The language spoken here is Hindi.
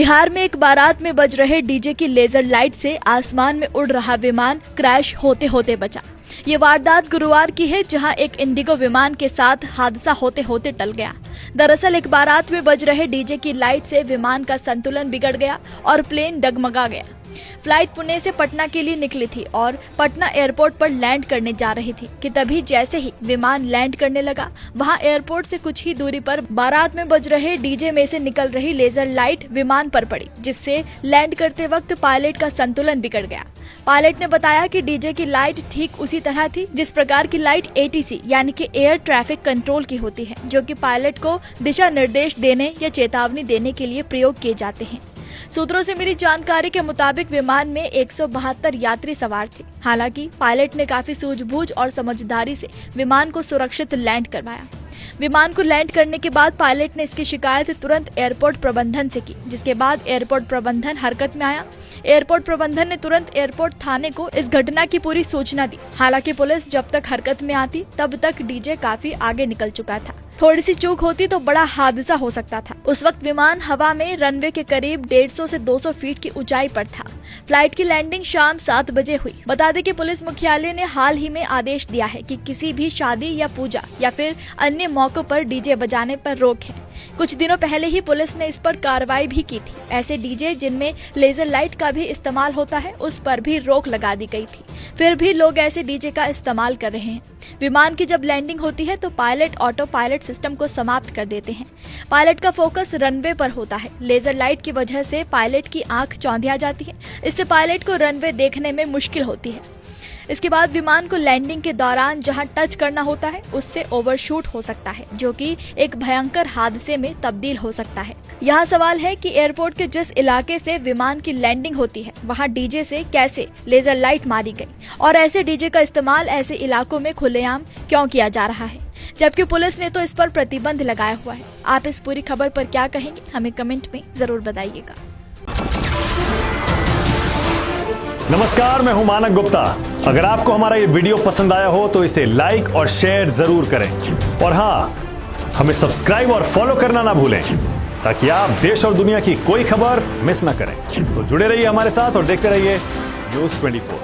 बिहार में एक बारात में बज रहे डीजे की लेजर लाइट से आसमान में उड़ रहा विमान क्रैश होते होते बचा। ये वारदात गुरुवार की है, जहां एक इंडिगो विमान के साथ हादसा होते होते टल गया। दरअसल एक बारात में बज रहे डीजे की लाइट से विमान का संतुलन बिगड़ गया और प्लेन डगमगा गया। फ्लाइट पुणे से पटना के लिए निकली थी और पटना एयरपोर्ट पर लैंड करने जा रही थी कि तभी जैसे ही विमान लैंड करने लगा, वहां एयरपोर्ट से कुछ ही दूरी पर बारात में बज रहे डीजे में से निकल रही लेजर लाइट विमान पर पड़ी, जिससे लैंड करते वक्त पायलट का संतुलन बिगड़ गया। पायलट ने बताया कि डीजे की लाइट ठीक उसी तरह थी जिस प्रकार की लाइट ATC यानी कि एयर ट्रैफिक कंट्रोल की होती है, जो कि पायलट को दिशा निर्देश देने या चेतावनी देने के लिए प्रयोग किए जाते हैं। सूत्रों से मिली जानकारी के मुताबिक विमान में 172 यात्री सवार थे। हालांकि पायलट ने काफी सूझबूझ और समझदारी से विमान को सुरक्षित लैंड करवाया। विमान को लैंड करने के बाद पायलट ने इसकी शिकायत तुरंत एयरपोर्ट प्रबंधन से की, जिसके बाद एयरपोर्ट प्रबंधन हरकत में आया। एयरपोर्ट प्रबंधन ने तुरंत एयरपोर्ट थाने को इस घटना की पूरी सूचना दी। हालांकि पुलिस जब तक हरकत में आती तब तक डीजे काफी आगे निकल चुका था। थोड़ी सी चूक होती तो बड़ा हादसा हो सकता था। उस वक्त विमान हवा में रनवे के करीब 150 से 200 फीट की ऊंचाई पर था। फ्लाइट की लैंडिंग शाम 7 बजे हुई। बता दें कि पुलिस मुख्यालय ने हाल ही में आदेश दिया है कि किसी भी शादी या पूजा या फिर अन्य मौकों पर डीजे बजाने पर रोक है। कुछ दिनों पहले ही पुलिस ने इस पर कार्रवाई भी की थी। ऐसे डीजे जिनमें लेजर लाइट का भी इस्तेमाल होता है, उस पर भी रोक लगा दी गई थी। फिर भी लोग ऐसे डीजे का इस्तेमाल कर रहे हैं। विमान की जब लैंडिंग होती है तो पायलट ऑटो पायलट सिस्टम को समाप्त कर देते हैं। पायलट का फोकस रनवे पर होता है। लेजर लाइट की वजह से पायलट की आंख चौंधिया जाती है। इससे पायलट को रनवे देखने में मुश्किल होती है। इसके बाद विमान को लैंडिंग के दौरान जहां टच करना होता है उससे ओवरशूट हो सकता है, जो कि एक भयंकर हादसे में तब्दील हो सकता है। यहाँ सवाल है कि एयरपोर्ट के जिस इलाके से विमान की लैंडिंग होती है वहां डीजे से कैसे लेजर लाइट मारी गई और ऐसे डीजे का इस्तेमाल ऐसे इलाकों में खुलेआम क्यों किया जा रहा है, जबकि पुलिस ने तो इस पर प्रतिबंध लगाया हुआ है। आप इस पूरी खबर पर क्या कहेंगे, हमें कमेंट में जरूर बताइएगा। नमस्कार, मैं हूं मानक गुप्ता। अगर आपको हमारा ये वीडियो पसंद आया हो तो इसे लाइक और शेयर जरूर करें और हाँ, हमें सब्सक्राइब और फॉलो करना ना भूलें ताकि आप देश और दुनिया की कोई खबर मिस ना करें। तो जुड़े रहिए हमारे साथ और देखते रहिए न्यूज़ 24।